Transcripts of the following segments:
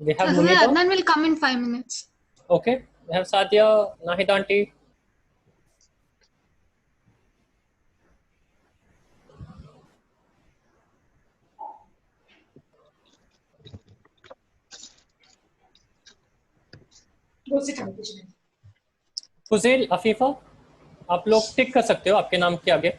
We have Azmi Muniba. Adnan will come in 5 minutes. Okay. We have Sadia, Nahid auntie. फुजेल, Afifa, आप लोग टिक कर सकते हो आपके नाम के आगे.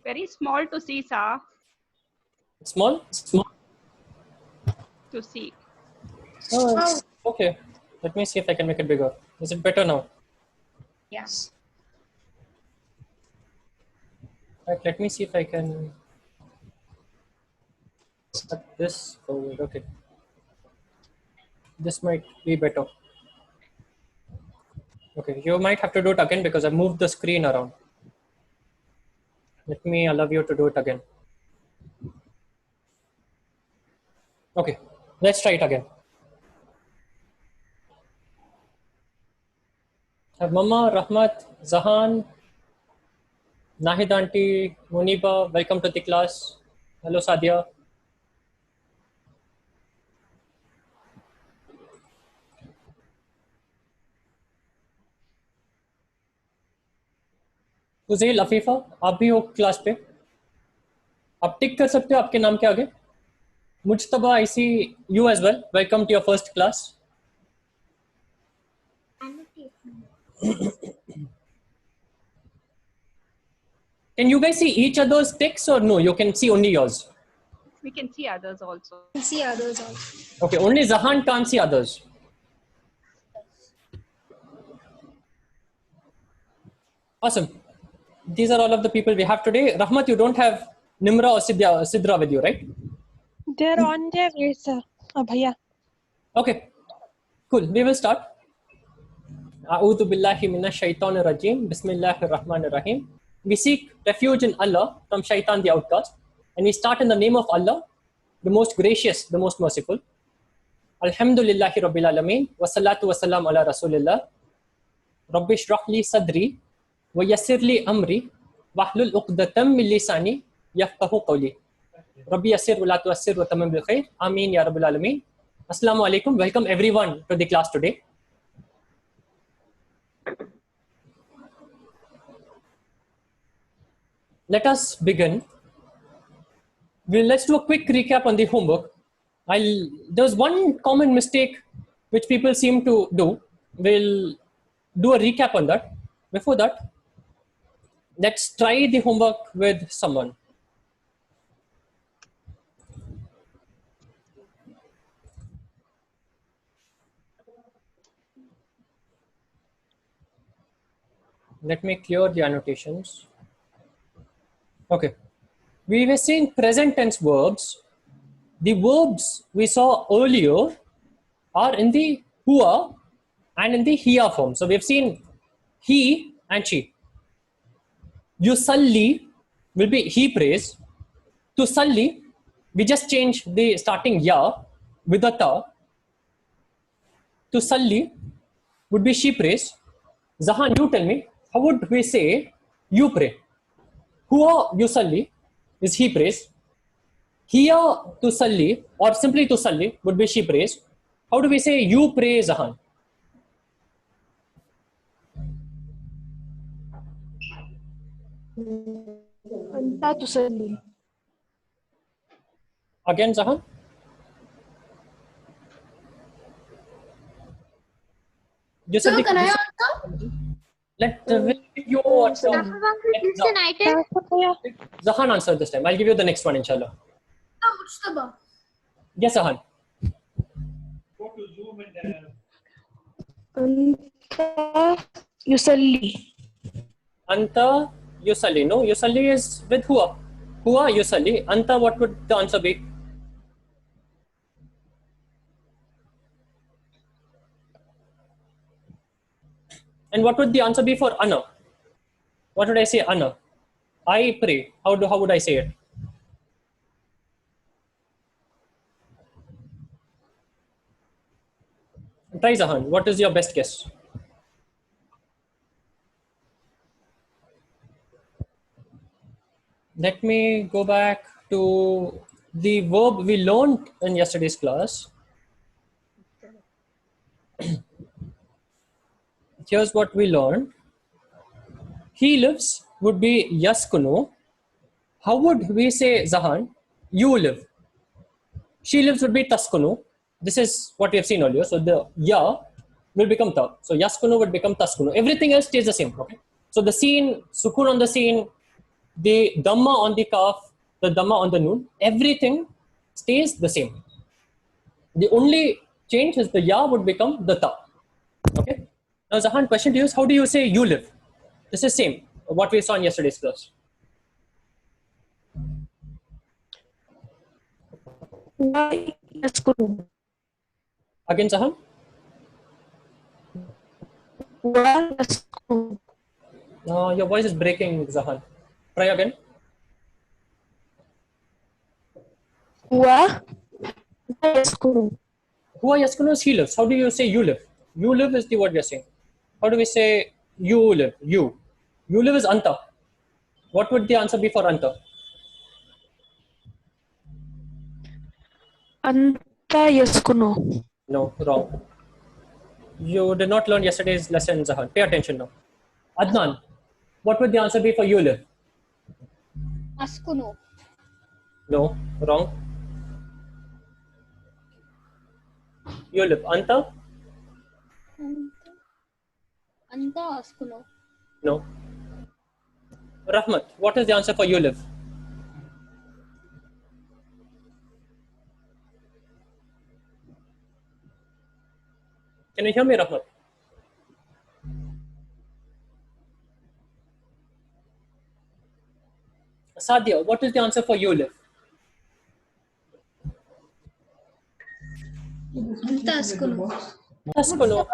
Very small to see, sir. Small? To see. Oh, okay. Let me see if I can make it bigger. Is it better now? Yes. Right, let me see if I can cut this forward. Okay. This might be better. Okay, you might have to do it again because I moved the screen around. Let me allow you to do it again. Okay, let's try it again. Have Mama, Rahmat, Zahan, Nahid auntie, Muniba, welcome to the class. Hello Sadia. फुजेल, Afifa, आप भी हो class पे. आप टिक कर सकते हो आपके नाम के आगे. Mujtaba, I see you as well. Welcome to your first class. Can you guys see each other's ticks or no? You can see only yours. We can see others also. See others also. Okay, only Zahan can't see others. Awesome. These are all of the people we have today. Rahmat, you don't have Nimra or Sidra with you, right? They're on their way, sir. Bhaiya. Okay, cool. We will start. A'udhu billahi minash shaitanir rajim. Bismillahir rahmanir rahim. We seek refuge in Allah from shaitan the outcast. And we start in the name of Allah, the most gracious, the most merciful. Alhamdulillahi rabbil alameen. Wassalatu wassalam ala rasulillah. Rabbi shrah li sadri. Wa yassir li amri. Wahlul uqdatam min lisani. Yafqahu qawli. Rabbi yassir wa la tuassir wa tamam bil khair. Ameen ya rabbil alameen. Assalamu alaikum. Welcome everyone to the class today. Let us begin. Let's do a quick recap on the homework. There's one common mistake which people seem to do. We'll do a recap on that. Before that, let's try the homework with someone. Let me clear the annotations. Okay. We were seeing present tense verbs. The verbs we saw earlier are in the hua and in the hiya form. So we've seen he and she. Yusalli will be he prays. To salli, we just change the starting ya with a ta. To salli would be she prays. Zahan, you tell me, how would we say you pray? Huwa yusalli is he prays. Hiya tusalli or simply tusalli would be she prays. How do we say you pray, Zahan? Anta tusalli. Again, Zahan? You said So, can I answer? let the video answer. Bhaiya. Zahan answer this time. I'll give you the next one, inshallah. Mujtaba. Yes, Zahan. Anta yusalli. Anta yusalli. No, yusalli is with huwa. Huwa yusalli. Anta, what would the answer be? And what would the answer be for ana? What would I say ana? I pray. How would I say it? Try, Zahan. What is your best guess? let me go back to the verb we learned in yesterday's class. Here's what we learned. He lives would be yaskunu. How would we say Zahan? You live. She lives would be taskunu. This is what we have seen earlier. So the ya will become ta. So yaskunu would become taskunu. Everything else stays the same. Okay. So the scene, sukun on the scene, the dhamma on the kaf, the dhamma on the noon, everything stays the same. The only change is the ya would become the ta. Okay. Now Zahan, question to you is, how do you say you live? This is same what we saw in yesterday's class. Again, Zahan. Your voice is breaking, Zahan. Try again. Huwa yaskunu is he lives. How do you say you live? You live is the word we are saying. How do we say you live? You. You live is anta. What would the answer be for anta? Anta yaskunu. No, wrong. You did not learn yesterday's lesson, Zahan. Pay attention now. Adnan, what would the answer be for you live? Askunu. No, wrong. You live. Anta? Anta askunu. No. Rahmat, what is the answer for you live? Can you hear me, Rahmat? Sadia, what is the answer for you live? Anta askunu. Taskunu.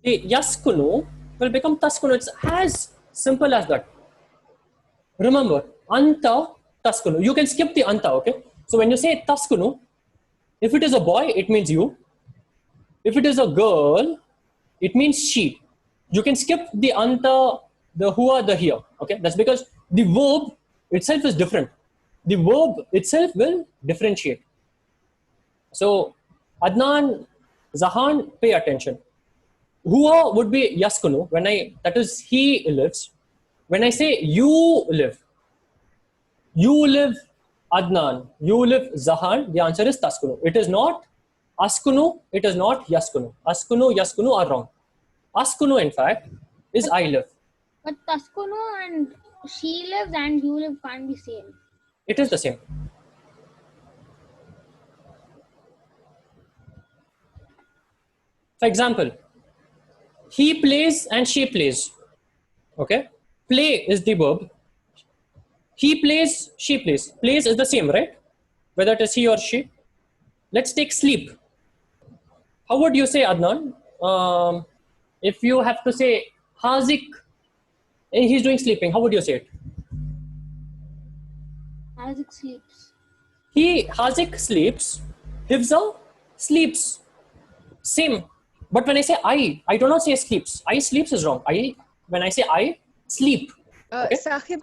The yaskunu will become taskunu. It's as simple as that. Remember, anta taskunu. You can skip the anta, okay? So when you say taskunu, if it is a boy, it means you. If it is a girl, it means she. You can skip the anta, the huwa, the here. Okay, that's because the verb itself is different. The verb itself will differentiate. So, Adnan, Zahan, pay attention. Huwa would be yaskunu. That is he lives. When I say you live Adnan, you live Zahan, the answer is taskunu. It is not askunu, it is not yaskunu. Askunu, yaskunu are wrong. Askunu, in fact, is I live. But taskunu and she lives and you live can't be same. It is the same. For example, he plays and she plays. Okay? Play is the verb. He plays, she plays. Plays is the same, right? Whether it is he or she. Let's take sleep. How would you say, Adnan? If you have to say Hazik, he's doing sleeping, how would you say it? Hazik sleeps. Hazik sleeps. Hifza sleeps. Same. But when I say I do not say sleeps. I sleeps is wrong. When I say I sleep. Okay? Saqib,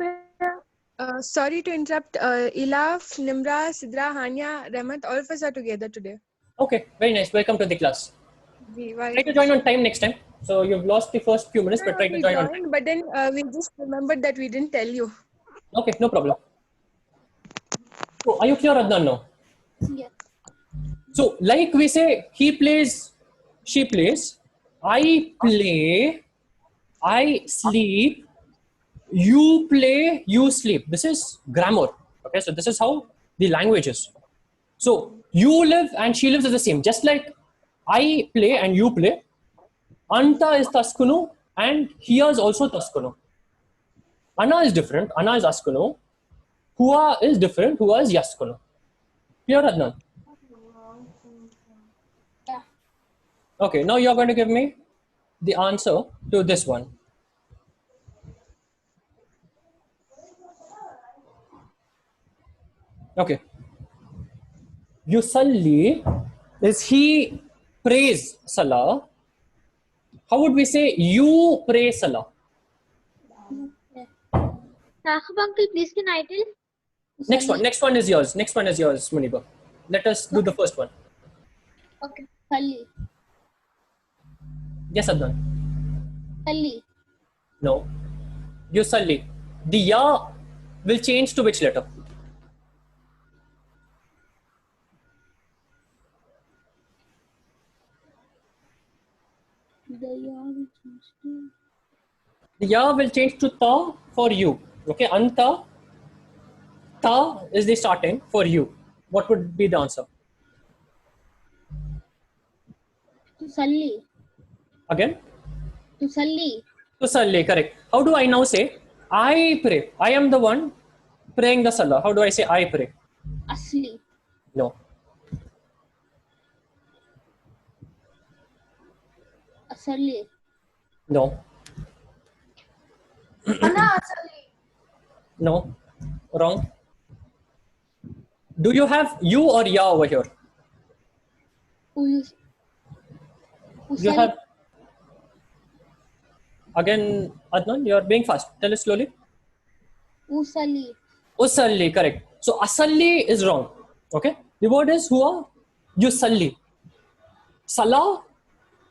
sorry to interrupt. Ilaf, Nimra, Sidra, Hania, Rahmat, all of us are together today. Okay, very nice. Welcome to the class. Try to join on time next time. So you've lost the first few minutes, but try to join on time. But then we just remembered that we didn't tell you. Okay, no problem. So are you clear, Adnan, now? Yes. So like we say, he plays, she plays, I play, I sleep, you play, you sleep. This is grammar. Okay, so this is how the language is. So you live and she lives is the same. Just like I play and you play, anta is taskunu and here is also taskunu. Ana is different. Ana is askunu. Huwa is different. Huwa is yaskunu. Clear, Adnan? Yeah. Okay, now you're going to give me the answer to this one. Okay. Yusalli is he prays Salah. How would we say you pray Salah? Sahib uncle, please can I tell? Next one is yours. Next one is yours, Muniba. Let us do the first one. Okay. Salli. Yes, Adnan. Salli. No. Yusalli. The ya will change to which letter? The ya will change to ta for you. Okay, anta. Ta is the starting for you. What would be the answer? Tusalli. Again? Tusalli. Tusalli, correct. How do I now say? I pray. I am the one praying the salah. How do I say I pray? Asli. No. Asalli. No. No. Wrong. Do you have you or ya over here? Us. You have. Again, Adnan, you are being fast. Tell us slowly. Usalli. Usalli, correct. So asalli is wrong. Okay. The word is huwa yusalli. Salah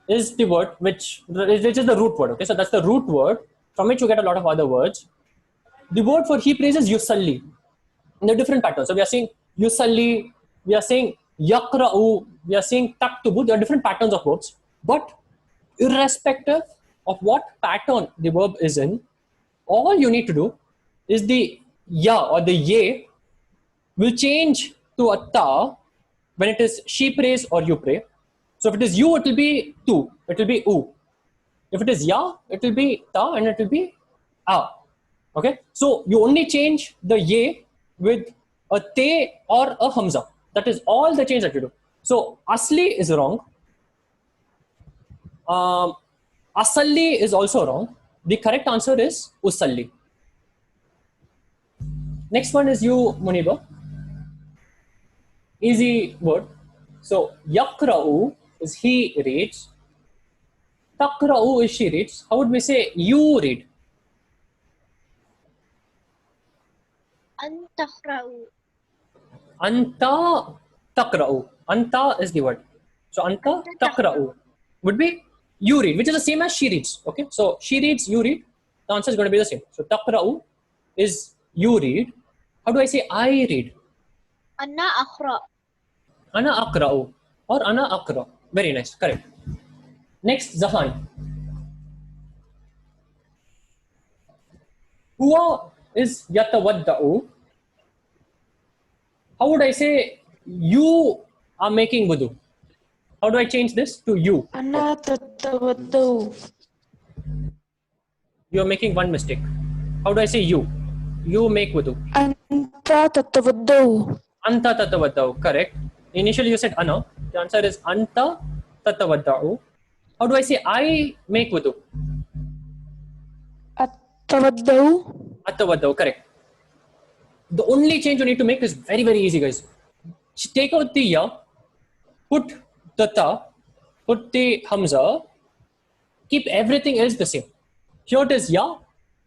is the word which is the root word. Okay, so that's the root word from which you get a lot of other words. The word for he prays is yusalli. In the different patterns. So we are saying yusalli, we are saying yakra'u, we are saying taktubu. There are different patterns of verbs. But irrespective of what pattern the verb is in, all you need to do is the ya or the ye will change to a ta when it is she prays or you pray. So if it is you, it will be tu, it will be u. If it is ya, it will be ta and it will be a. Okay, so you only change the ye with a te or a hamza. That is all the change that you do. So asli is wrong. Asalli is also wrong. The correct answer is usalli. Next one is you, Muniba. Easy word. So yakra'u is he reads. Takra'u is she reads. How would we say you read? Antakhra'u. Anta takra'u. Anta is the word. So anta takra'u would be you read, which is the same as she reads. Okay, so she reads, you read. The answer is going to be the same. So takra'u is you read. How do I say I read? Anna akhra. Ana akra'u or ana akra. Very nice, correct. Next, Zahan. Huwa is yatawadda'u. How would I say you are making wudu? How do I change this to you? أنا تتوضأ. You are making one mistake. How do I say you? You make wudu. أنت تتوضأ. Anta tatawadda'u, correct. Initially you said ana. The answer is anta tatawadda'u. How do I say I make wudu? أتوضأ. Atawadda'u, correct. The only change you need to make is very, very easy, guys. Take out the ya, put the ta, put the hamza, keep everything else the same. Here it is ya,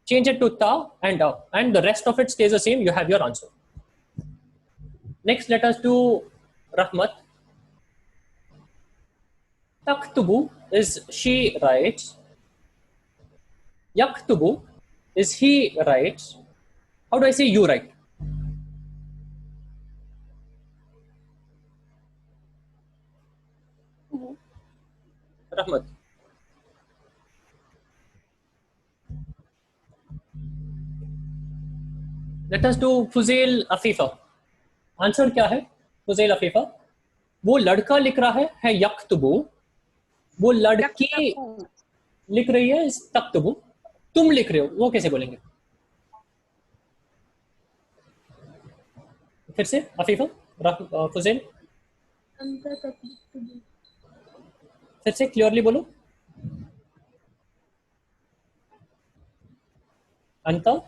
change it to ta and a, and the rest of it stays the same. You have your answer. Next, let us do Rahmat. Taktubu is she writes. Yaktubu is he writes. How do I say you write? Rahmat. Let us do Fuzail Afifa. Answer क्या है फुजैल अफीफा? वो लड़का लिख रहा है यक्तुबु, वो लड़की लिख रही है तक्तुबु, तुम लिख रहे हो, वो कैसे बोलेंगे? फिर से अफीफा, फुजैल, फिर से क्लियरली बोलो. अंता,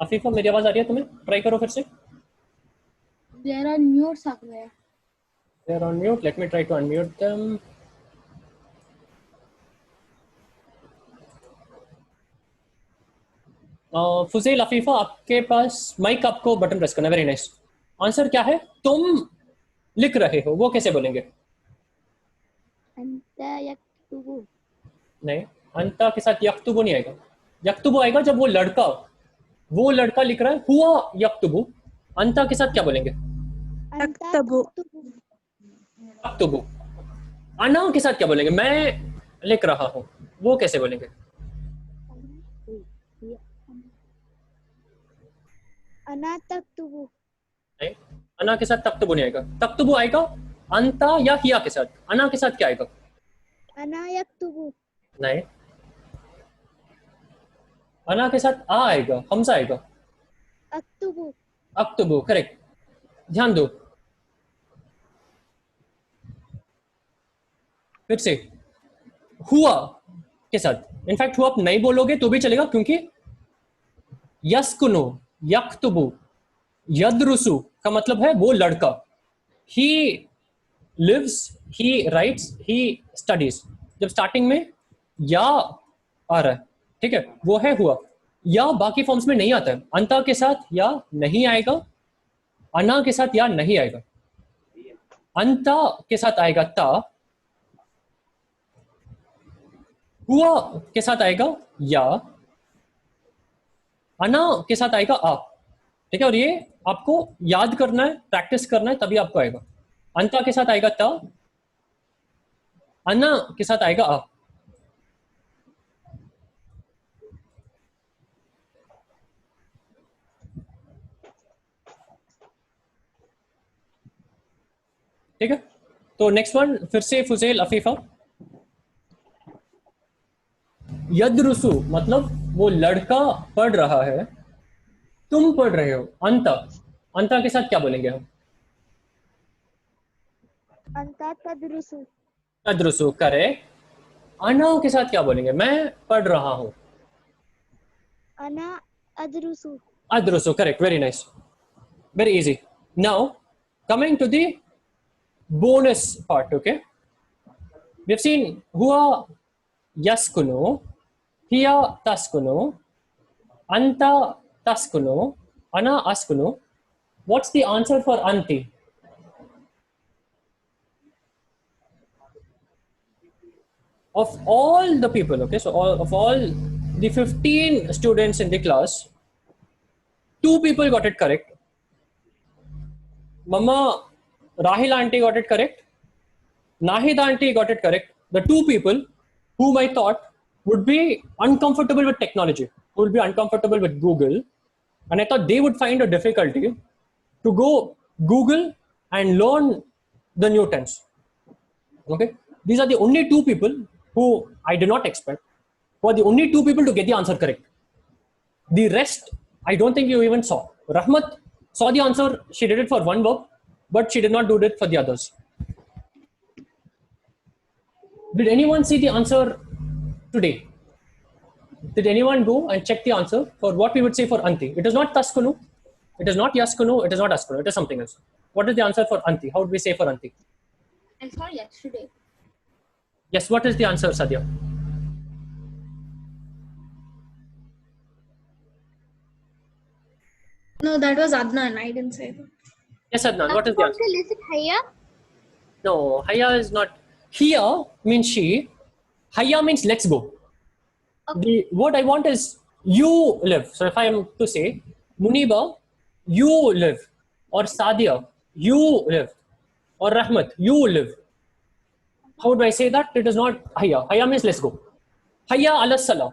अफीफा मेरी आवाज आ रही है तुम्हें? ट्राई करो फिर से. They are on mute somewhere. They are on mute. Let me try to unmute them. Fuzail Afifa, आपके पास माइक, आपको बटन प्रेस करना। Very nice. आंसर क्या है? तुम लिख रहे हो, वो कैसे बोलेंगे? anta yaktubu. नहीं, अंता के साथ यक्तुबु नहीं आएगा। यक्तुबु आएगा जब वो लड़का लिख रहा है, हुआ यक्तुबु। अंता के साथ क्या बोलेंगे? Anta Taktubu. यक्तुबु। अना के साथ क्या बोलेंगे? मैं लिख रहा हूँ, वो कैसे बोलेंगे? ana taktubu. नहीं, अना के साथ तक्तुबु नहीं आएगा। तक्तुबु आएगा अंता या हिया के साथ। अना के साथ क्या आएगा? Ana yaktubu. नहीं, अना के साथ आ आएगा, हमजा आएगा। Aktubu. अक्तुबु, करेक्ट। ध्यान दो, फिर से हुआ के साथ। इनफैक्ट हुआ आप नहीं बोलोगे तो भी चलेगा, क्योंकि यस्कुनु, यक्तुबु, यद्रुसु का मतलब है वो लड़का। He lives, he writes, he studies. जब स्टार्टिंग में या आ रहा है, ठीक है, वो है हुआ। या बाकी फॉर्म्स में नहीं आता है। अंता के साथ या नहीं आएगा, अना के साथ या नहीं आएगा। अंता के साथ आएगा ता, हुआ के साथ आएगा या, अना के साथ आएगा आ। ठीक है, और ये आपको याद करना है, प्रैक्टिस करना है, तभी आपको आएगा। अंता के साथ आएगा ता, अना के साथ आएगा आ। ठीक है, तो नेक्स्ट वन फिर से फुजैल अफीफा। यद्रुसु मतलब वो लड़का पढ़ रहा है, तुम पढ़ रहे हो। अंता, अंता के साथ क्या बोलेंगे हम? Anta tadrusu. तद्रुसु, करेक्ट। अना के साथ क्या बोलेंगे? मैं पढ़ रहा हूं। Ana adrusu. अद्रुसु, correct, very nice, very easy. Now coming to the bonus part, okay? We've seen huwa yaskunu, hiya taskunu, anta taskunu, ana askunu. What's the answer for anti? Of all the people, okay, so of all the 15 students in the class, 2 people got it correct. Mama Rahil auntie got it correct. Nahid auntie got it correct. The 2 people whom I thought would be uncomfortable with technology, who would be uncomfortable with Google, and I thought they would find a difficulty to go Google and learn the new tense. Okay, these are the only 2 people who I did not expect, who are the only 2 people to get the answer correct. The rest, I don't think you even saw. Rahmat saw the answer, she did it for one verb, but she did not do it for the others. Did anyone see the answer today? Did anyone go and check the answer for what we would say for Anti? It is not Taskunu, it is not Yaskunu, it is not Askunu, it is something else. What is the answer for Anti? How would we say for Anti? I saw yesterday. Yes, what is the answer, Sadia? No, that was Adnan. I didn't say that. Yes, Adnan, what is the answer? Is it higher? No, Haya is not. Here means she, Haya means let's go. The what I want is you live. So if I am to say Muniba, you live, or Sadia, you live, or Rahmat, you live. How would I say that? It is not Haya. Haya means let's go. Haya alas salah.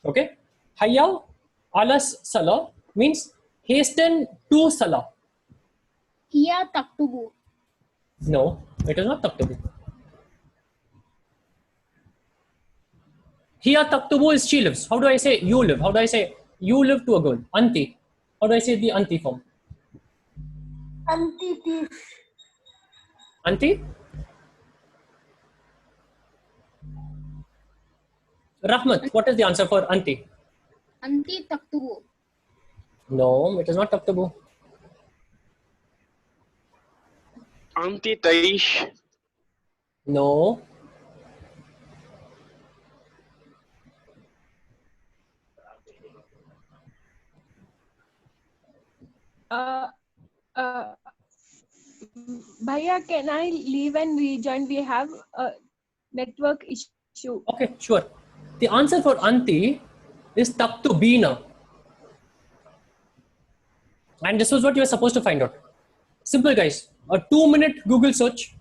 Okay? Haya alas salah means hasten to salah. Hiya taktubu. No, it is not taktubu. Hiya taktubu is she lives. How do I say you live? How do I say you live to a girl? Anti. How do I say the anti form? Anti. Anti? Rahmat, what is the answer for anti? Anti taktubu. No, it is not taktubu. Anti Taish. No. Bhaiya, can I leave and rejoin? We have a network issue. Okay, sure. The answer for Anti is Taktubina. And this was what you were supposed to find out. Simple, guys. A 2-minute Google search.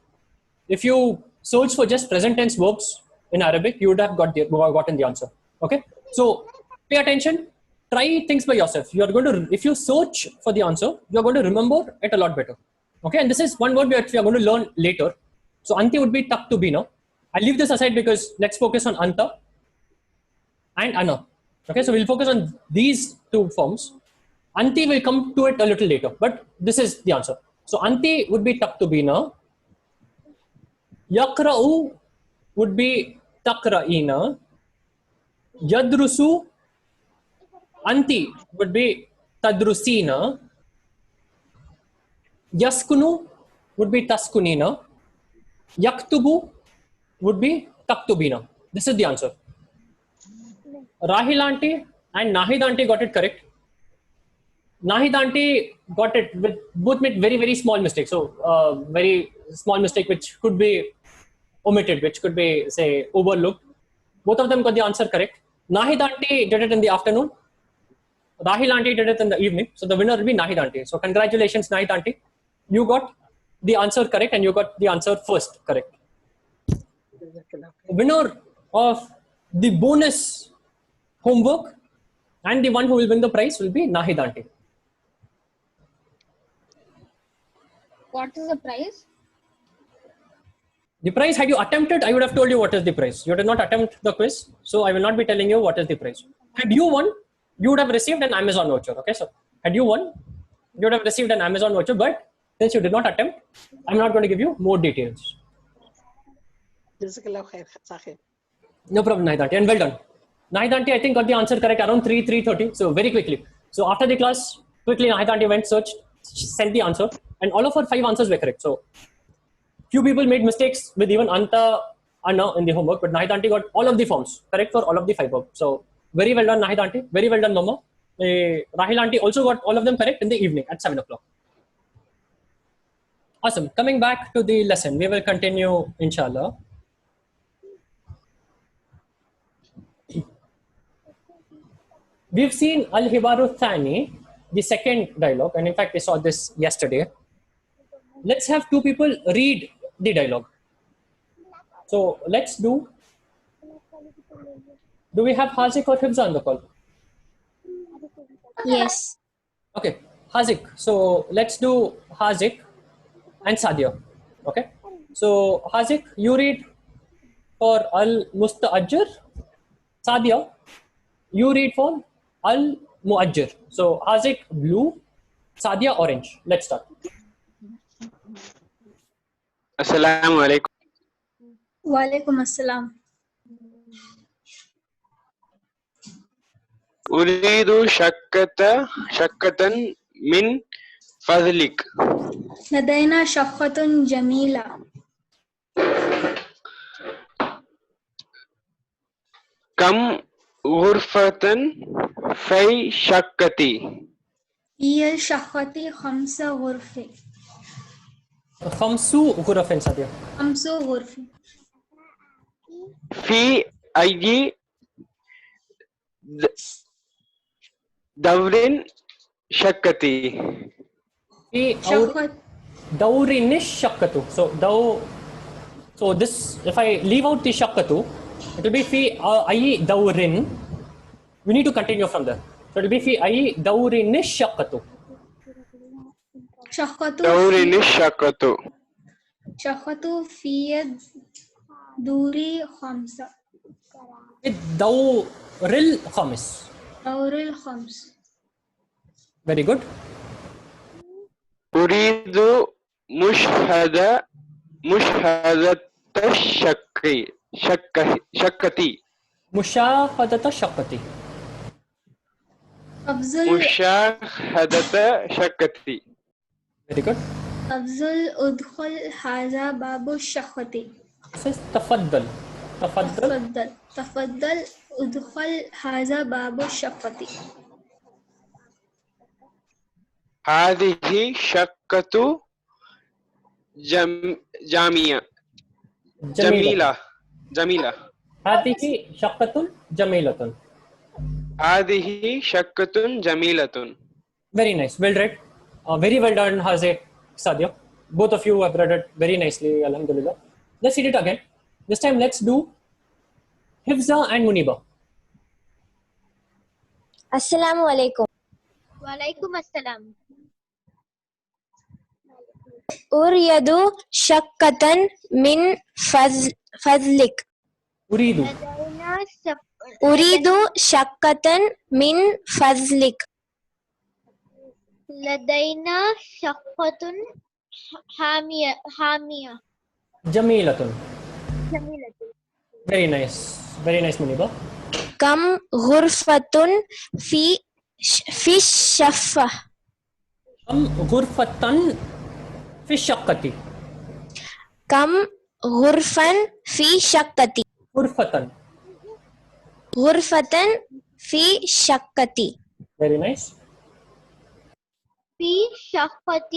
If you search for just present tense verbs in Arabic, you would have gotten the answer. Okay? So pay attention. Try things by yourself. You are going to, if you search for the answer, you are going to remember it a lot better. Okay? And this is one word which we are going to learn later. So Anti would be Taktubina. I'll leave this aside because let's focus on Anta and Ana. Okay? So we'll focus on these two forms. Anti will come to it a little later, but this is the answer. So Anti would be Taktubina. Yakra'u would be Takra'ina. Yadrusu, Anti would be Tadrusina. Yaskunu would be Taskunina. Yaktubu would be Taktubina. This is the answer. Rahil Aunty and Nahid Aunty got it correct. Nahid Aunty got it with both made very, very small mistakes. So very small mistake which could be omitted, which could be, say, overlooked. Both of them got the answer correct. Nahid Aunty did it in the afternoon. Rahil Aunty did it in the evening. So the winner will be Nahid Aunty. So congratulations, Nahid Aunty. You got the answer correct and you got the answer first correct. The winner of the bonus homework and the one who will win the prize will be Nahid Aunty. What is the price? The prize, had you attempted, I would have told you what is the prize. You did not attempt the quiz, so I will not be telling you what is the prize. Had you won, you would have received an Amazon voucher. Okay, so had you won, you would have received an Amazon voucher, but since you did not attempt, I'm not going to give you more details. No problem, Nahid Aunty, and well done. Nahid Aunty, I think, got the answer correct around 3:30, so very quickly. So after the class, quickly Nahid Aunty went, searched, sent the answer, and all of her 5 answers were correct. So few people made mistakes with even Anta, Anna in the homework, but Nahid Aunty got all of the forms correct for all of the 5 verbs. So very well done, Nahid Aunty. Very well done, Mama. Rahil Aunty also got all of them correct in the evening at 7 o'clock. Awesome. Coming back to the lesson, we will continue, inshallah. We've seen Al-Hibaru Thani, the second dialogue, and in fact, we saw this yesterday. Let's have 2 people read the dialogue. So let's do we have Hazik or Hifza on the call? Yes. Okay, Hazik. So let's do Hazik and Sadia. Okay. So Hazik, you read for Al-Musta'ajir. Sadia, you read for Al-Mu'ajir. So Hazik, blue. Sadia, orange. Let's start. Assalamu alaikum. Walaikum assalam. Uridu shakkatan min fadlik. لدينا شقة جميلة. Kam ghurfatan fi shakkati. هي الشقة 5 غرف. Khamsu ghurafin, Sadia. 5 غرف. Fi ayyi dawrin shakkati. شقة Dawrinish shakkatu. So this, if I leave out the shakkatu, it will be fi ayi dawrin. We need to continue from there. So it will be fi ayi dawrinish shakkatu. Dawrin shakkatu. شقة في دوري 5. Dawril khamis. دور 5. Very good. Uridu mushhadata shakkati. Mushahadata shakkati. أفضل Mushahadata shakkati. Very good. أفضل أدخل هذا باب الشقة. This is tafaddal. Tafaddal. تفضل أدخل هذا باب الشقة. هذه شقة جميلة جميلة جميلة هذه شقة جميلة. هذه شقة جميلة. Very nice. Well read. Very well done, Haze, Sadia. Both of you have read it very nicely, Alhamdulillah. Let's read it again. This time let's do Hifza and Muniba. Assalamu alaikum. Walaikum assalam. Uryadu shakkatan min fadlik. Uridu. Uridu shakkatan min fadlik. لدينا شقة حامية Jamilatun. جميلة. Very nice. Very nice, Muniba. Kam ghurfatun fi shaffa. غرفة في الشقة. Kam ghurfan fi shakkati. غرفة. Ghurfatan fi shakkati. Very nice. في شقة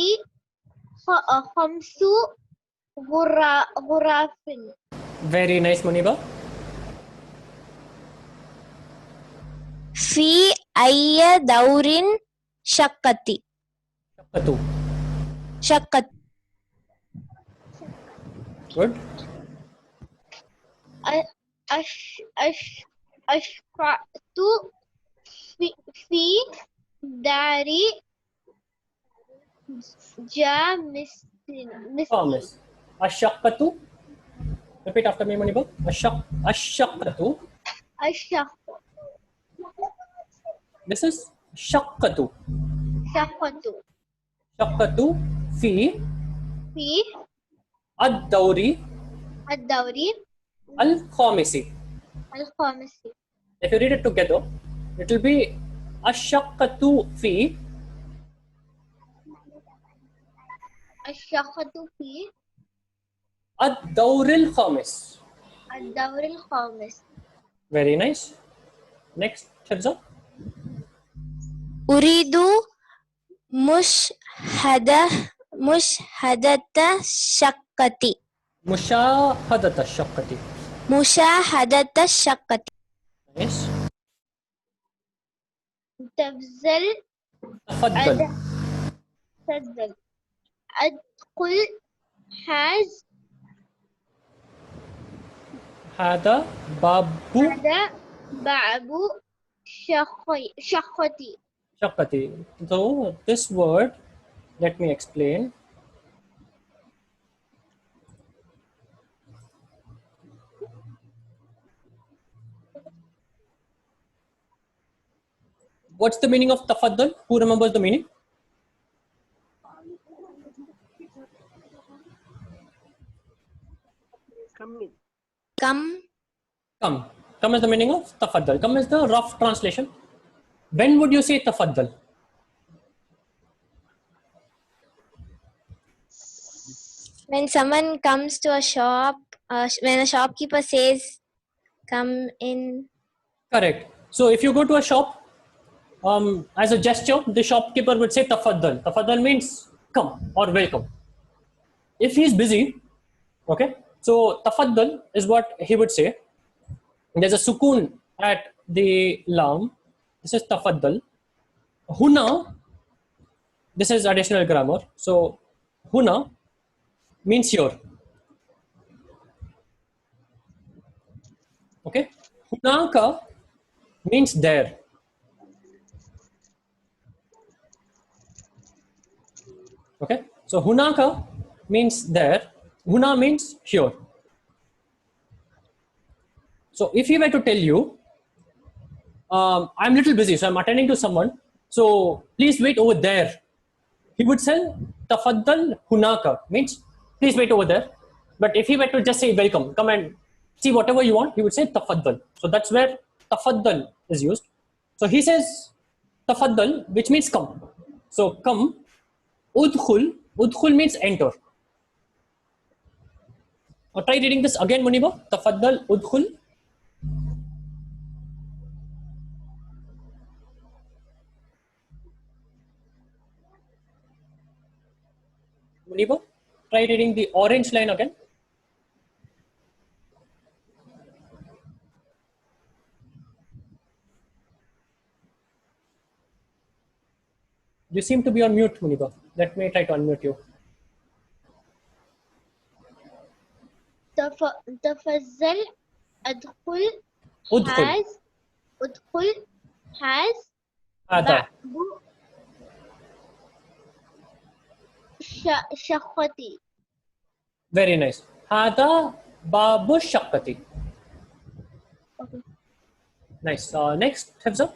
5 غرف. Very nice, Muniba. Fi ayya daurin shakkati. شقة. Shakkat. Good. أشقت في دار جامس. Promise. الشقة. Repeat after me, Muniba. الشقة. الشقة This is شقة. شقة شقة في في الدور الدور الخامس. الخامس. If you read it together, it will be الشقة في الشقة في الدور الخامس. الدور الخامس. Very nice. Next, Hifza. Uridu mushhadata shakkati. مشاهدة الشقة. Mushahadata shakkati. Nice. تفضل تفضل. تفضل أدخل حاز. هذا باب هذا باب شقتي. شقتي. So this word, let me explain. What's the meaning of tafaddal? Who remembers the meaning? Come. Come. Come is the meaning of tafaddal. Come is the rough translation. When would you say tafaddal? When someone comes to a shop, when a shopkeeper says, "Come in." Correct. So if you go to a shop, as a gesture, the shopkeeper would say tafaddal. Tafaddal means come or welcome. If he's busy, okay, so tafaddal is what he would say. There's a sukoon at the lam. This is tafaddal. Huna, this is additional grammar. So huna means here. Okay. Hunaka means there. Okay. So hunaka means there. Huna means here. So if he were to tell you, I'm a little busy, so I'm attending to someone, so please wait over there. He would say tafaddal hunaka, means please wait over there. But if he were to just say welcome, come and see whatever you want, he would say tafaddal. So that's where tafaddal is used. So he says tafaddal, which means come. So come, udkhul. Udkhul means enter. Or try reading this again, Muniba. Tafaddal udkhul. Muniba, try reading the orange line again. You seem to be on mute, Muniba. Let me try to unmute you. تفضل أدخل Udkhul. has هذا. باب شقتي. Very nice. هذا باب الشقة. Okay. Nice. Next, Hafsa.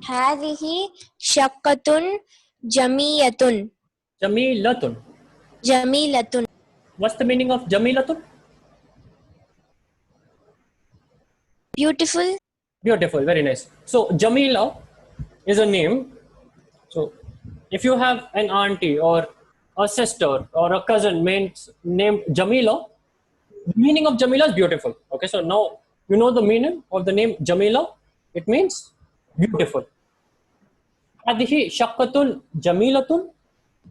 هذه شقة جميلة. Jamilatun. جميلة. What's the meaning of Jamilatun? Beautiful. Beautiful. Very nice. So Jamila is a name. So if you have an auntie or a sister or a cousin named Jamila, the meaning of Jamila is beautiful. Okay, so now you know the meaning of the name Jamila. It means beautiful. هذه شقة جميلة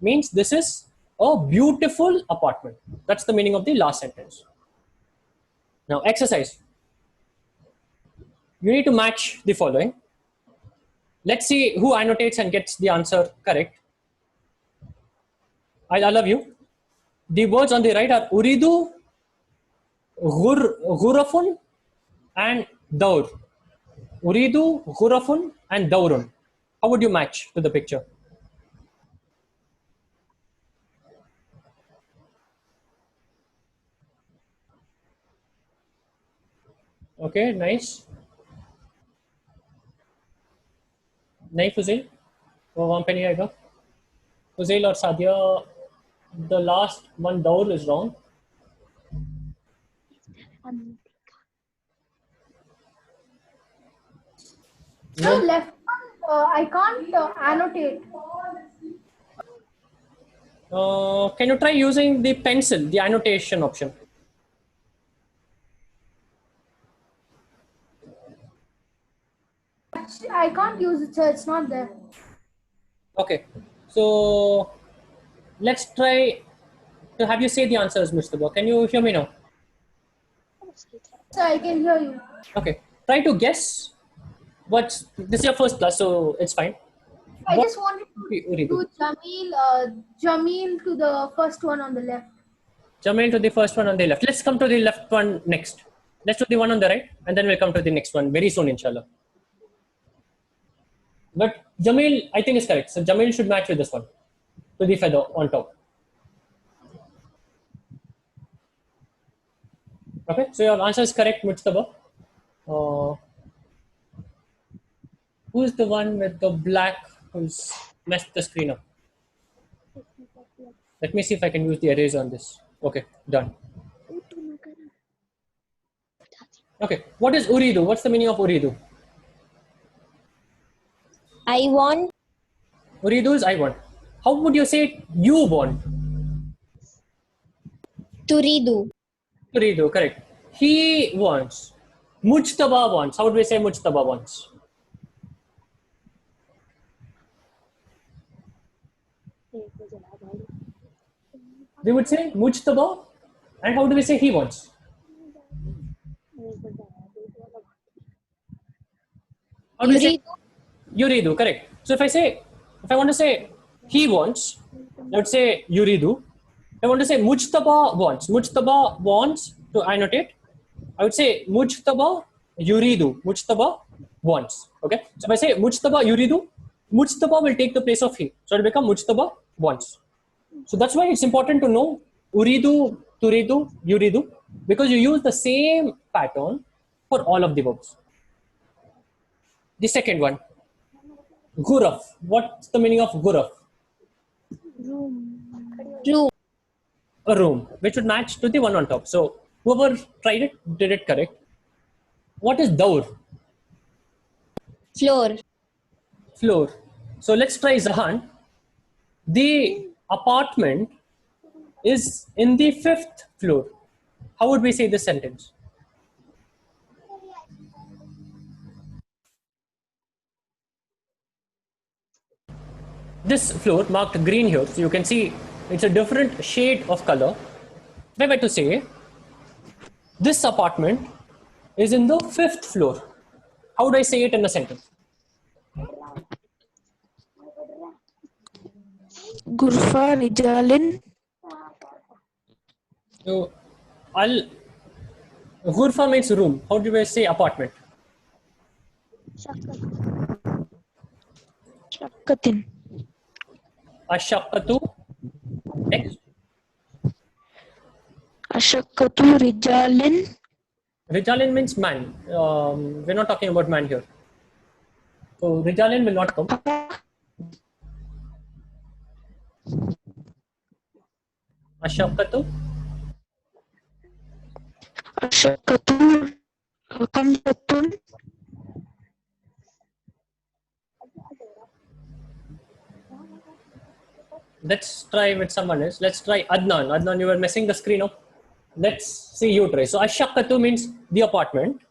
means this is a beautiful apartment. That's the meaning of the last sentence. Now exercise. You need to match the following. Let's see who annotates and gets the answer correct. I'll allow you. The words on the right are Uridu, Ghurafun, and Daur. Uridu, Ghurafun, and Daurun. How would you match to the picture? Okay, nice. नहीं फुज़ैल वो वहाँ पे नहीं आएगा फुज़ैल और Sadia the last one Daur is wrong. The left one, I can't annotate. Can you try using the pencil, the annotation option? I can't use it, so it's not there. Okay, so let's try to have you say the answers, Mustafa. Can you hear me now? So I can hear you. Okay, try to guess what's this is your first class, so it's fine. I What just wanted would be to Uridu? do Jamil to the first one on the left. Jamil to the first one on the left. Let's come to the left one next. Let's do the one on the right, and then we'll come to the next one very soon, inshallah. But Jamil, I think is correct. So Jamil should match with this one, to the feather on top. Okay, so your answer is correct, Mujtaba. Who's the one with the black who's messed the screen up? Let me see if I can use the eraser on this. Okay, done. Okay, what is Uridu? What's the meaning of Uridu? I want. Uridu is I want. How would you say it? You want. Turidu. Uridu, correct. He wants. Mujtaba wants. How would we say Mujtaba wants? We would say Mujtaba. And how do we say he wants? How do we say? Yuridu, correct. So if I want to say he wants, I would say Yuridu. If I want to say Mujtaba wants to annotate, I would say Mujtaba Yuridu. Mujtaba wants. Okay. So if I say Mujtaba Yuridu, Mujtaba will take the place of he. So it will become Mujtaba wants. So that's why it's important to know Uridu, Turidu, Yuridu, because you use the same pattern for all of the verbs. The second one, Ghuraf. What's the meaning of Ghuraf? Room. A room, which would match to the one on top. So whoever tried it did it correct. What is Daur? Floor. Floor. So let's try Zahan. The apartment is in the 5th floor. How would we say this sentence? this floor marked green here, so you can see it's a different shade of color. If I were to say this apartment is in the 5th floor, how do I say it in a sentence? غرفة رجال So, Ghurfa means room. How do I say apartment? شقة Ashaqqatu. Next. أشقة رجال Rijalin means man. We're not talking about man here. So Rijalin will not come. Ashaqqatu. أشقة خمسة Let's try with someone else. Let's try Adnan. Adnan, you were messing the screen up. Let's see you try. So Ashaqqatu means the apartment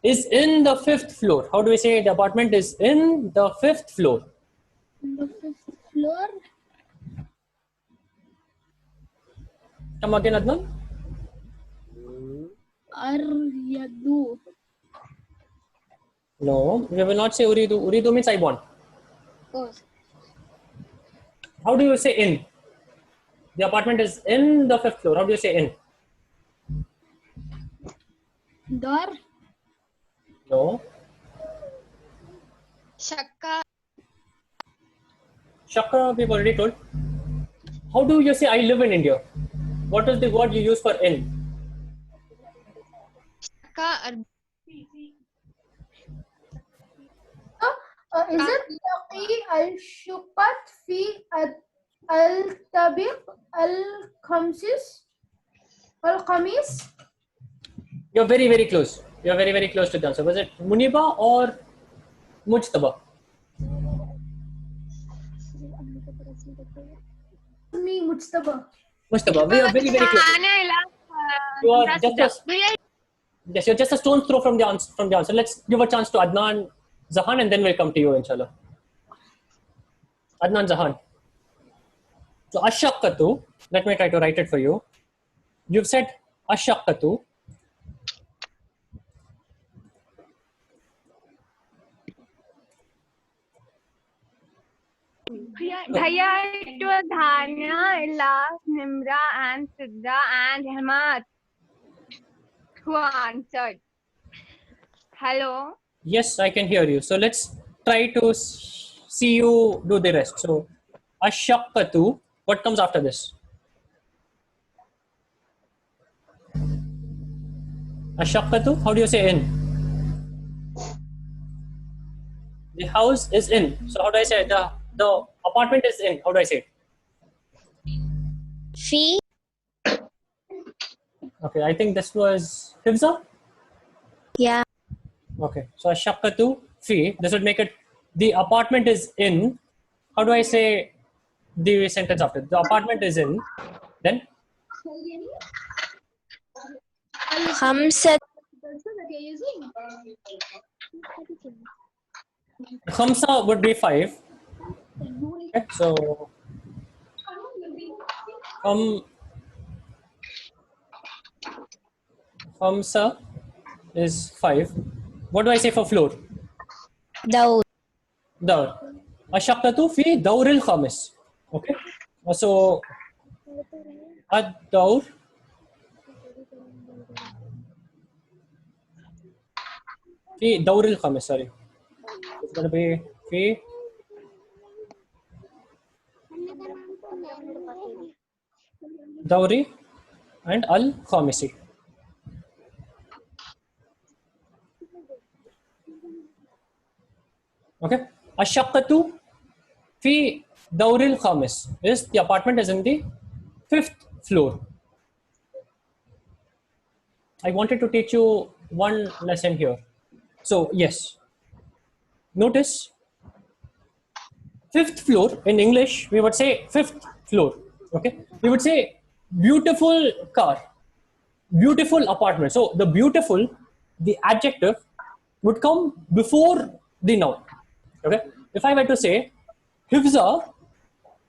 is in the 5th floor. How do we say the apartment is in the 5th floor? The 5th floor. Come again, Adnan. Aryadu. No, we will not say Uridu. Uridu means I want. Oh, How do you say in? The apartment is in the 5th floor. How do you say in? Dar. No. Shakka. Shakka, we've already told. How do you say I live in India? What is the word you use for in? Shakka. is it تقي الشقة في الطبق القميص? You're very, very close. You're very, very close to the answer. Was it Muniba or Mujtaba? Me Mujtaba. Mujtaba. We are very, very close. You are yes, you're just a stone's throw from the answer. Let's give a chance to Adnan, Zahan, and then we'll come to you, inshallah. Adnan, Zahan. So Ashaqqatu, let me try to write it for you. You've said Ashaqqatu. Bhaiya, it was Dhanya, Ila, Nimra, and Siddha, and Hemant who answered. Hello. Yes, I can hear you. So let's try to see you do the rest. So Ashaqqatu, what comes after this? Ashaqqatu, how do you say in? The house is in. So how do I say it? The apartment is in. How do I say it? Fi. Okay, I think this was Hifza. Yeah. Okay, so Ashaqqatu fi. This would make it the apartment is in. How do I say the sentence after? The apartment is in. Then Khamsat. Khamsa would be 5. Okay, so Khamsa is 5. What do I say for floor? Daud. Daur. Ashaqqatu fi Dauril Khamis. Okay. So Ad-Daur fi Dauril Khamis. Sorry. It's going to be fi Dauri and Al-Khamisi. Okay. Ashaqqatu fi Dauril Khamis is the apartment is in the 5th floor. I wanted to teach you one lesson here. So yes, notice 5th floor in English we would say 5th floor. Okay, we would say beautiful car, beautiful apartment. So the beautiful, the adjective would come before the noun. Okay, if I were to say Hifza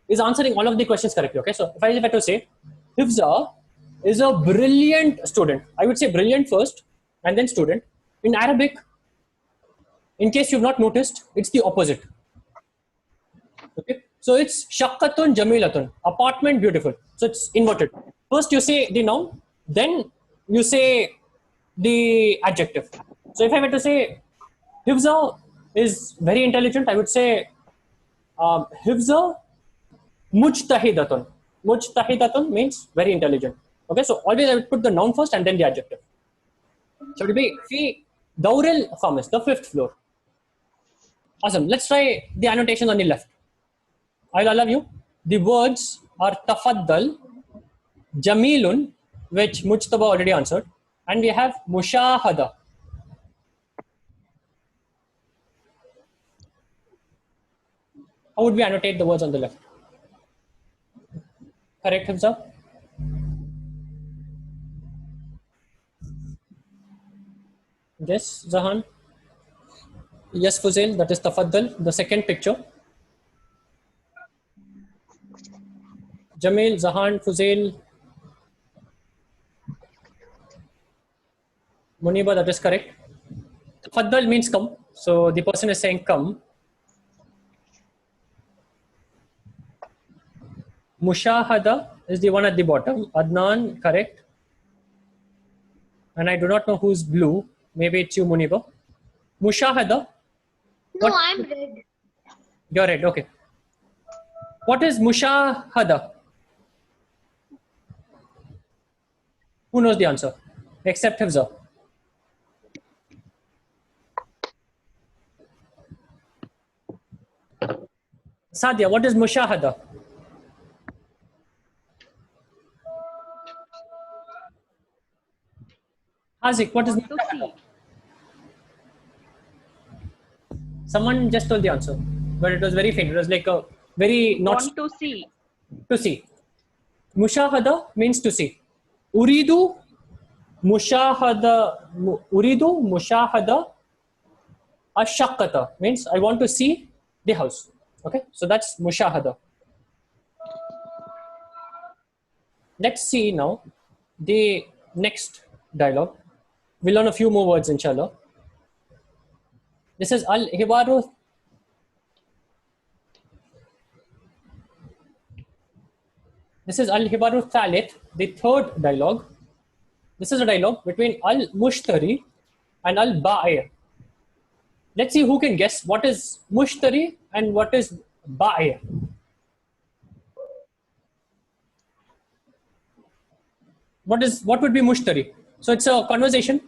is answering all of the questions correctly. Okay, so if I were to say Hifza is a brilliant student, I would say brilliant first and then student. In Arabic, in case you've not noticed, it's the opposite. Okay, so it's shaqqatun jamilatun, apartment beautiful. So it's inverted. First you say the noun, then you say the adjective. So if I were to say Hifza is very intelligent, I would say Hifza mujtahidatun. Mujtahidatun means very intelligent. Okay, so always I would put the noun first and then the adjective. So it will be fi Dawril Khamis, the 5th floor. Awesome. Let's try the annotation on the left. I'll allow you. The words are tafaddal, jamilun, which Mujtaba already answered, and we have mushahada. How would we annotate the words on the left? Correct, Hifza? Yes, Zahan? Yes, Fuzail, that is tafaddal, the second picture. Jamil, Zahan, Fuzail, Muniba, that is correct. Tafaddal means come. So the person is saying come. Mushahada is the one at the bottom. Adnan, correct. And I do not know who's blue. Maybe it's you, Muniba. Mushahada. No, I'm red. You're red, okay. What is mushahada? Who knows the answer? Except Hifza. Sadia, what is mushahada? Hazik, what is mushahada? Someone just told the answer, but it was very faint. It was like a very not Want to see. to see. Mushahada means to see. Uridu mushahada ashaqqata means I want to see the house. Okay, so that's mushahada. Let's see now the next dialogue. We'll learn a few more words, inshallah. This is al-hiwaru. This is al-hiwaru thalith, the third dialogue. This is a dialogue between al-mushtari and al-ba'i. Let's see who can guess what is mushtari and what is ba'i. What would be mushtari? So it's a conversation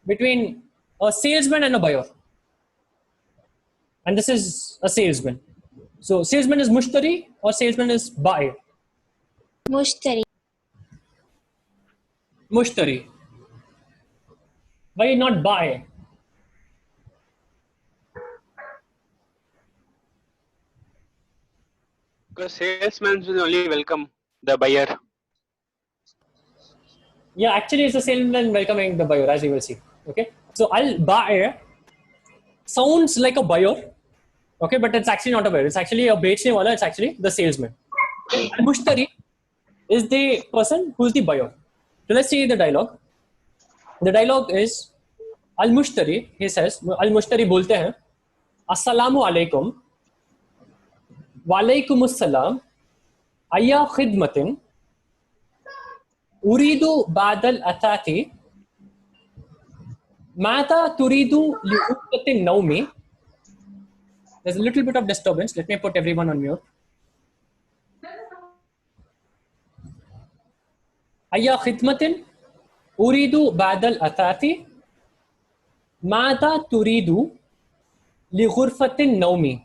between a salesman and a buyer. And this is a salesman. So salesman is mushtari or salesman is ba'i? Mushtari. Mushtari. Why not ba'i? Because salesman will only welcome the buyer. Yeah, actually it's the salesman welcoming the buyer, as you will see. Okay. So al-ba'i sounds like a buyer. Okay, but it's actually not a buyer. It's actually a bechne wala. It's actually the salesman. Al-mushtari is the person who's the buyer. So let's see the dialogue. The dialogue is al-mushtari. He says, al-mushtari bolte hain, assalamu alaikum, wa alaikum assalam, ayya khidmatin, uridu badal atati, mata turidu li'uqatin naumi. There's a little bit of disturbance. Let me put everyone on mute. Ayya khidmatin uridu badal atati mata turidu li ghurfatin naumi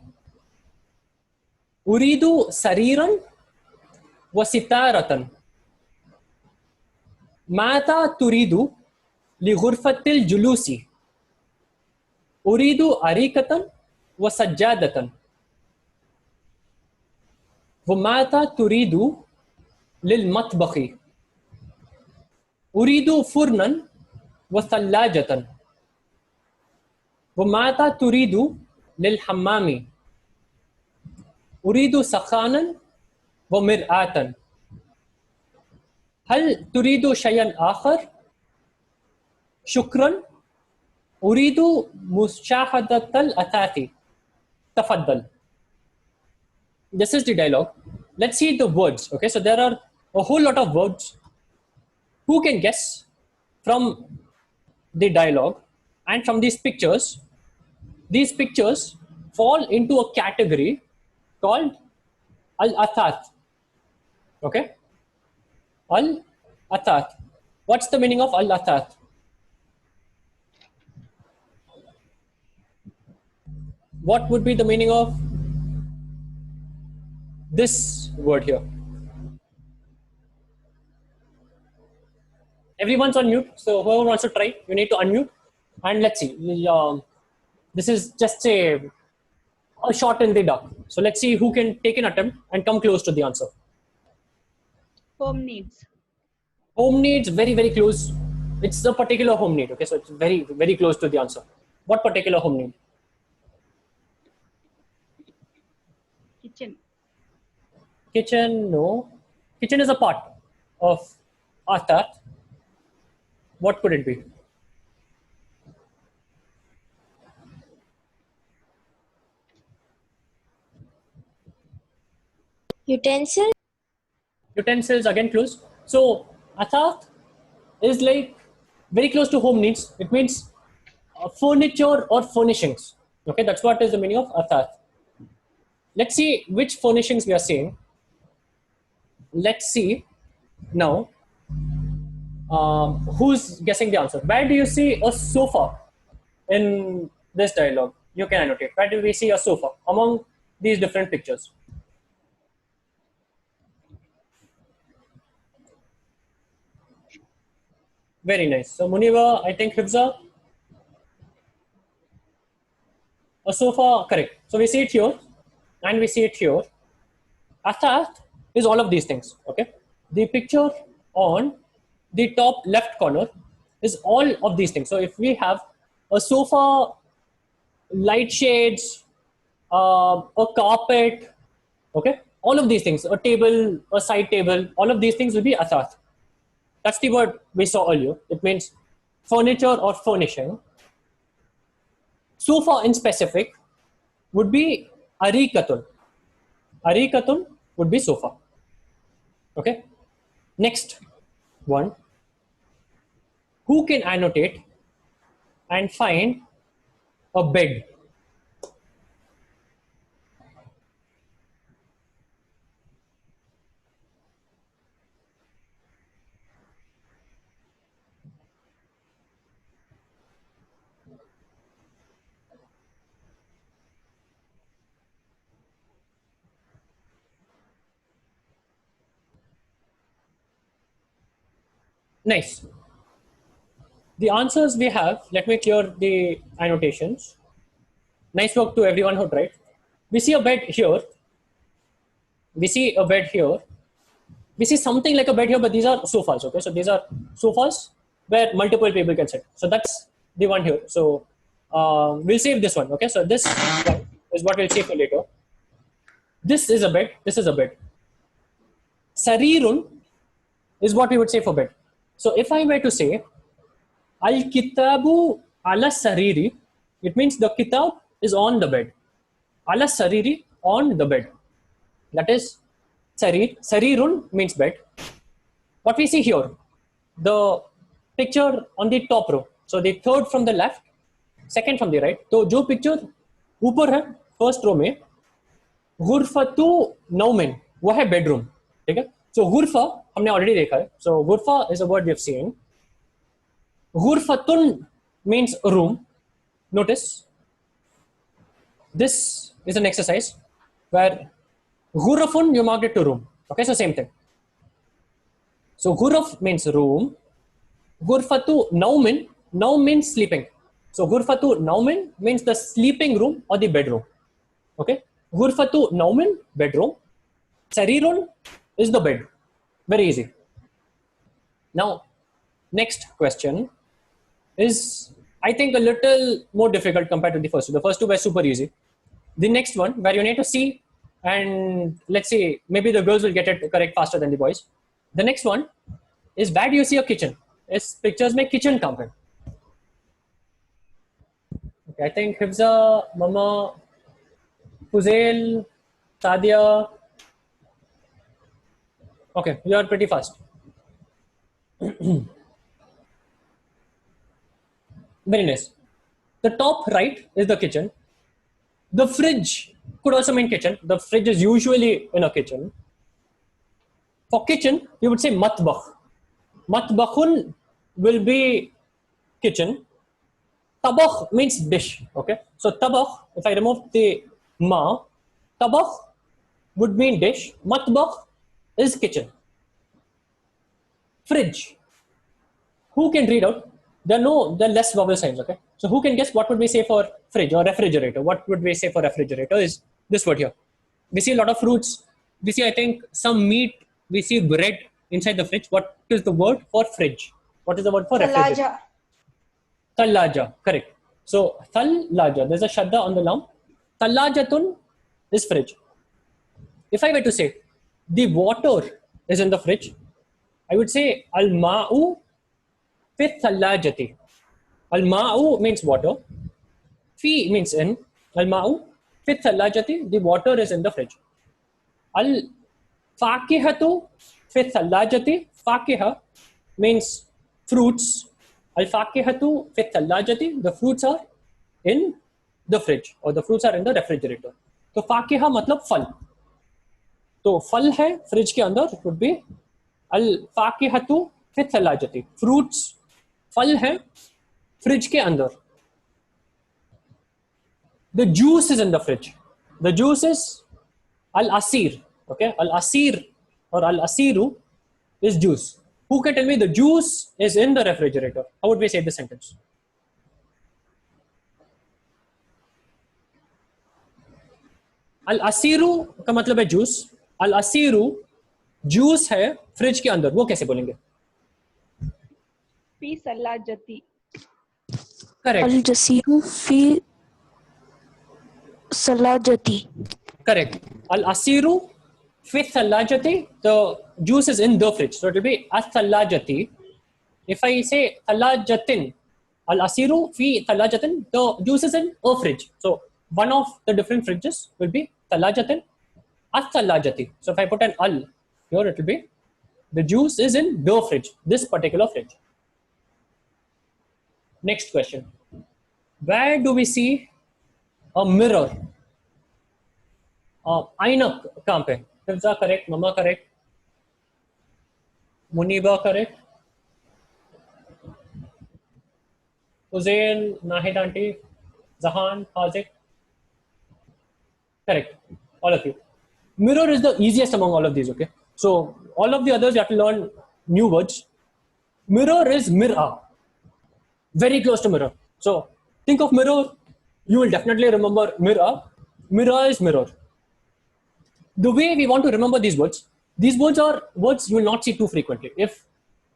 uridu sariran wa sitaratan mata turidu li ghurfatil julusi uridu arikatan wa sajjadatan wa mata turidu lil matbakhi أريد فرنا وثلاجة وماذا تريد للحمام أريد سخانا ومرآة. هل تريد شيئا آخر؟ شكرا. أريد مشاهدة الأثاث. تفضل. This is the dialogue. Let's see the words. Okay, so there are a whole lot of words. Who can guess from the dialogue and from these pictures? These pictures fall into a category called al-athath. Okay, al-athath. What's the meaning of al-athath? What would be the meaning of this word here? Everyone's on mute, so whoever wants to try, you need to unmute. And let's see. This is just a shot in the dark. So let's see who can take an attempt and come close to the answer. Home needs. Home needs, very, very close. It's a particular home need. Okay, so it's very, very close to the answer. What particular home need? Kitchen. Kitchen, no. Kitchen is a part of athath. What could it be? Utensil. Utensils, again close. So athath is like very close to home needs. It means furniture or furnishings. Okay, that's what is the meaning of athath. Let's see which furnishings we are seeing. Let's see now. Who's guessing the answer? Where do you see a sofa in this dialogue? You can annotate. Where do we see a sofa among these different pictures? Very nice. So Muniva, I think Hifza. A sofa, correct. So we see it here and we see it here. Athath is all of these things. Okay. The picture on the top left corner is all of these things. So if we have a sofa, light shades, a carpet, okay, all of these things, a table, a side table, all of these things will be athath. That's the word we saw earlier. It means furniture or furnishing. Sofa in specific would be arikatun. Arikatun would be sofa. Okay. Next one. Who can annotate and find a bed? Nice. The answers we have, let me clear the annotations. Nice work to everyone who tried. We see a bed here. We see a bed here. We see something like a bed here, but these are sofas. Okay, so these are sofas where multiple people can sit. So that's the one here. So we'll save this one. Okay, so this one is what we'll save for later. This is a bed. This is a bed. Sarirun is what we would say for bed. So if I were to say Al-Kitabu ala Sariri, it means the kitab is on the bed. Ala Sariri, on the bed. That is Sarir. Sarirun means bed. What we see here, the picture on the top row. So the third from the left, second from the right. So जो picture ऊपर है first row में गुरफतु नौमिन वो है bedroom. ठीक है? So गुरफा हमने already देखा है. So गुरफा is a word we have seen. Ghurfatun means room. Notice this is an exercise where ghurafun you marked it to room. Okay, so same thing. So ghuraf means room. Ghurfatu naumin, naum means sleeping. So ghurfatu naumin means the sleeping room or the bedroom. Okay, ghurfatu naumin, bedroom. Sarirun is the bed. Very easy. Now, next question is, I think, a little more difficult compared to the first two. The first two were super easy. The next one, where you need to see And let's see, maybe the girls will get it correct faster than the boys. The next one is, where do you see a kitchen? इस pictures में kitchen कहाँ पे? Okay, I think Hifza, Mama, Fuzail, Sadia. Okay, you are pretty fast. Very nice. The top right is the kitchen. The fridge could also mean kitchen. The fridge is usually in a kitchen. For kitchen, you would say matbakh. Matbakhun will be kitchen. Tabakh means dish. Okay, so tabakh, if I remove the ma, tabakh would mean dish. Matbakh is kitchen. Fridge. Who can read out? There are less vowel signs. Okay, so who can guess what would we say for fridge or refrigerator? What would we say for refrigerator is this word here. We see a lot of fruits. We see, I think, some meat. We see bread inside the fridge. What is the word for fridge? What is the word for refrigerator? Thallaja, correct. So thallaja, there's a shadda on the lam. Thallajatun is fridge. If I were to say the water is in the fridge, I would say al-ma'u fi thallajati. Al-ma'u means water. Fi means in. Al-ma'u fi thallajati, the water is in the fridge. Al-fakihatu fi thallajati. Fakiha means fruits. Al-fakihatu fi thallajati, the fruits are in the fridge or the fruits are in the refrigerator. So fakiha matlab फल. तो फल है fridge के अंदर, it would be al-fakihatu fi thallajati. Fruits, फल है fridge के अंदर. The juice is in the fridge. The juice is al-asir. Okay, al-asir or al-asiru is juice. Who can tell me the juice is in the refrigerator? How would we say this sentence? Al-asiru का मतलब है juice. Al-asiru juice है fridge के अंदर. वो कैसे बोलेंगे? Fi salajati. Correct. Al-jasiru fi salajati. Correct. Al-asiru fi thalajati, the juice is in the fridge. So it will be as-thalajati. If I say thalajatin, al-asiru fi thalajatin, the juice is in a fridge. So one of the different fridges will be thalajatin, as-thalajati. So if I put an al here, it will be the juice is in the fridge, this particular fridge. Next question. Where do we see a mirror? Ainak कहाँ पे? Hifza correct, Mama correct, Muniba correct, Uzail, Nahid auntie, Zahan, Hazik, correct, all of you. Mirror is the easiest among all of these, okay? So all of the others you have to learn new words. Mirror is mir'a, very close to mirror. So think of mirror, you will definitely remember mir'a. Mirror is mirror. The way we want to remember these words are words you will not see too frequently. If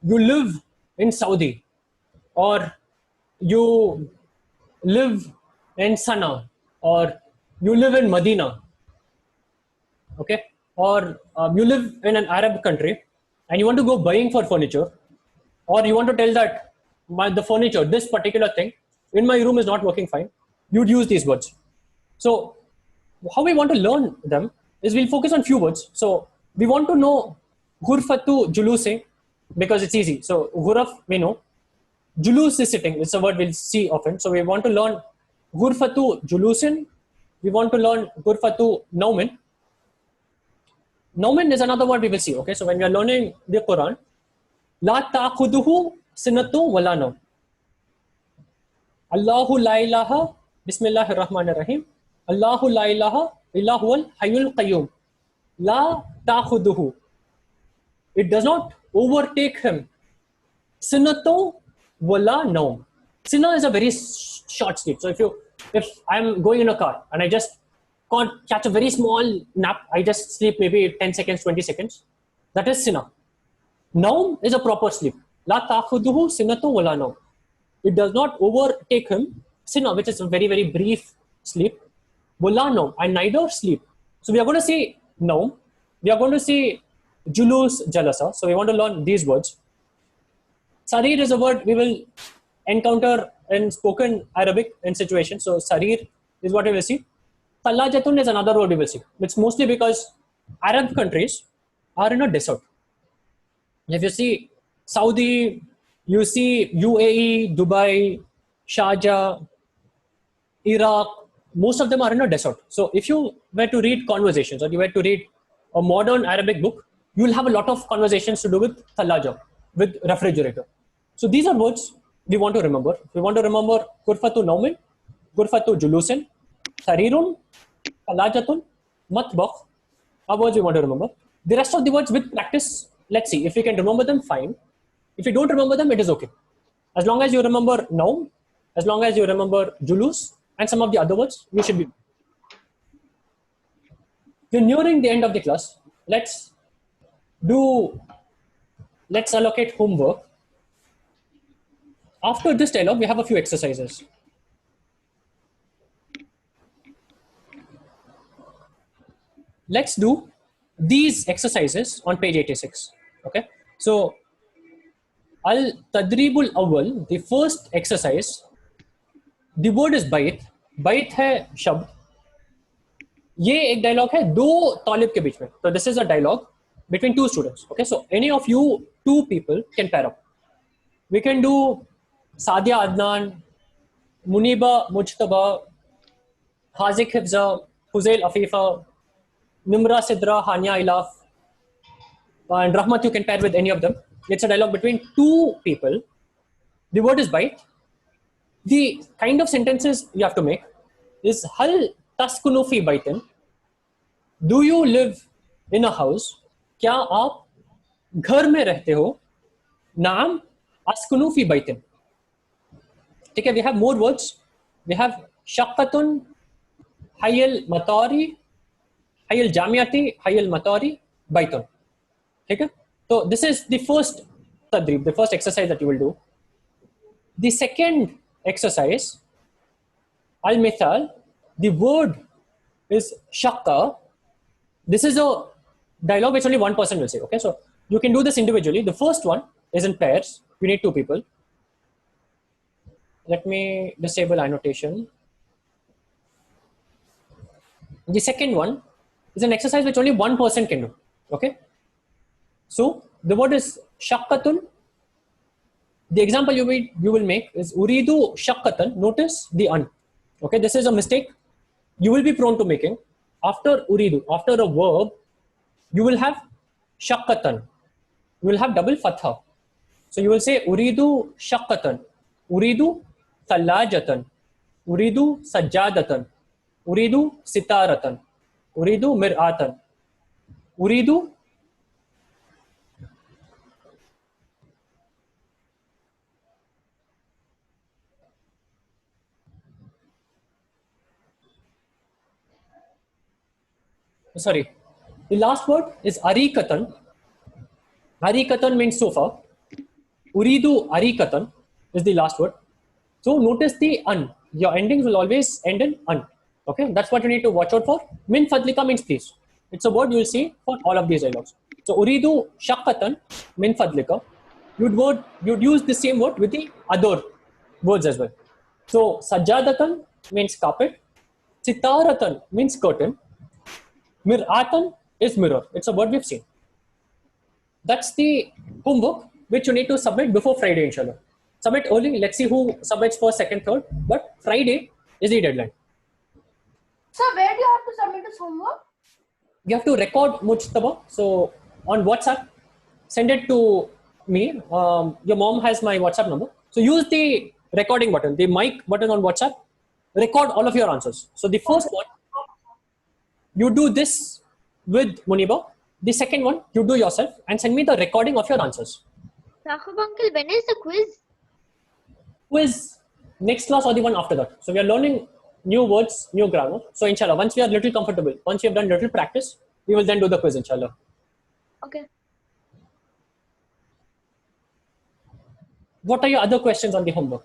you live in Saudi or you live in Sana or you live in Medina, okay, or you live in an Arab country and you want to go buying for furniture, or you want to tell that the furniture, this particular thing in my room is not working fine, you'd use these words. So how we want to learn them is we'll focus on few words. So we want to know ghurfatu juluse because it's easy. So ghuraf we know, julus is sitting. It's a word we'll see often. So we want to learn ghurfatu julusin. We want to learn ghurfatu naumin. Naumin is another word we will see. Okay, so when we are learning the Quran, la ta'khuduhu sinatu wala nawm. Allahu la ilaha, Bismillahir Rahmanir Rahim. Allahu la ilaha illa huwal hayyul qayyum. La ta'khuduhu. It does not overtake him. Sinatu wala nawm. Sinna is a very short sleep. So if I'm going in a car and I just can't catch a very small nap, I just sleep maybe 10 seconds, 20 seconds. That is sinna. Nawm is a proper sleep. La ta'khuduhu sinatu wala nawm. It does not overtake him. Sinna, which is a very, very brief sleep. Wala nawm, and neither sleep. So we are going to see Naum. We are going to see Julus, Jalasa. So we want to learn these words. Sarir is a word we will encounter in spoken Arabic in situations. So Sarir is what we will see. Tallajatun is another word we will see. It's mostly because Arab countries are in a desert. If you see Saudi, you see UAE, Dubai, Sharjah, Iraq, most of them are in a desert. So if you were to read conversations or you were to read a modern Arabic book, you will have a lot of conversations to do with Thallaja, with refrigerator. So these are words we want to remember. We want to remember Kurfatu Naumin, Kurfatu Julusin, Sarirun, Thalajatun, Matbakh, are words we want to remember. The rest of the words with practice, let's see. If we can remember them, fine. If you don't remember them, it is okay. As long as you remember Naum, as long as you remember Julus, and some of the other words, you should be. We're nearing the end of the class. Let's allocate homework. After this dialogue, we have a few exercises. Let's do these exercises on page 86. Okay. So, Al-Tadribul Awwal, the first exercise, the word is Bait. Bait है शब्द. ये एक dialogue है दो तालिब के बीच में. So this is a dialogue between two students. Okay, so any of you two people can pair up. We can do Sadia Adnan, Muniba Mujtaba, Hazik Hifza, Fuzail Afifa, Nimra Sidra, Hania Ilaf, and Rahmat. You can pair with any of them. It's a dialogue between two people. The word is Bait. The kind of sentences you have to make is Hal taskunu fi baitin. Do you live in a house? क्या आप घर में रहते हो? नाम askunu fi baitin. ठीक है, we have more words. We have shaqqatun, hayal matari, hayal jamiati, hayal matari, baitun. ठीक है? So this is the first tadrib, the first exercise that you will do. The second exercise, al-mithal, the word is shakka. This is a dialogue which only one person will say. Okay, so you can do this individually. The first one is in pairs. You need two people. Let me disable annotation. The second one is an exercise which only one person can do. Okay, so the word is shakkatun. The example you will make is uridu shakkatan. Notice the un. Okay, this is a mistake you will be prone to making. After uridu, after a verb, you will have shakkatan. You will have double fatha. So you will say uridu shakkatan, uridu thalajatan, uridu sajjadatan, uridu sitaratan, uridu mir'atan, uridu sorry. The last word is arikatan. Arikatan means sofa. Uridu arikatan is the last word. So notice the un. Your endings will always end in un. Okay, that's what you need to watch out for. Min fadlika means please. It's a word you will see for all of these dialogues. So uridu shaqqatan min fadlika. You'd use the same word with the other words as well. So sajjadatan means carpet. Sitaratan means curtain. Mir'atan is mirror. It's a word we've seen. That's the homework which you need to submit before Friday, inshallah. Submit early. Let's see who submits first, second, third. But Friday is the deadline. So where do you have to submit this homework? You have to record Mujtaba. So on WhatsApp, send it to me. Your mom has my WhatsApp number. So use the recording button, the mic button on WhatsApp. Record all of your answers. So the first one, you do this with Muniba. The second one, you do yourself and send me the recording of your answers. Sahib uncle, when is the quiz? Quiz next class or the one after that. So we are learning new words, new grammar. So inshallah, once we are little comfortable, once we have done little practice, we will then do the quiz, inshallah. Okay. What are your other questions on the homework?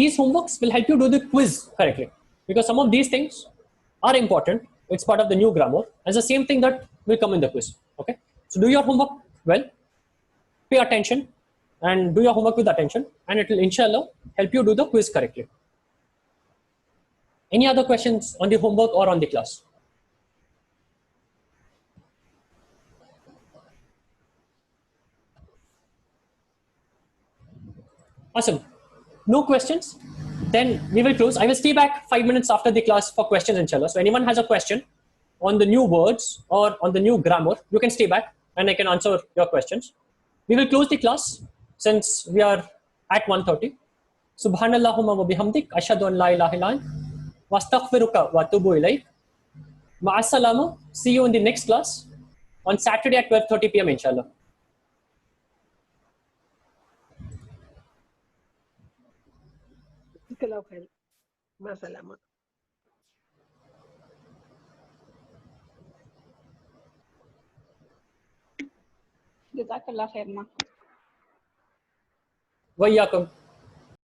these homeworks will help you do the quiz correctly, because some of these things are important. It's part of the new grammar, as the same thing that will come in the quiz. Okay, so do your homework well, pay attention, and do your homework with attention, and it will inshallah help you do the quiz correctly. Any other questions on the homework or on the class? Awesome. No questions? Then we will close. I will stay back 5 minutes after the class for questions, inshallah. So anyone has a question on the new words or on the new grammar, you can stay back and I can answer your questions. We will close the class since we are at 1:30. Subhanallahumma wa bihamdik, ashhadu an la ilaha illa anta, wa astaghfiruka wa atubu ilayk. Ma'as-salama. See you in the next class on Saturday at 12:30 p.m. inshallah. Jazakallah khair, ma. Wa iyyakum.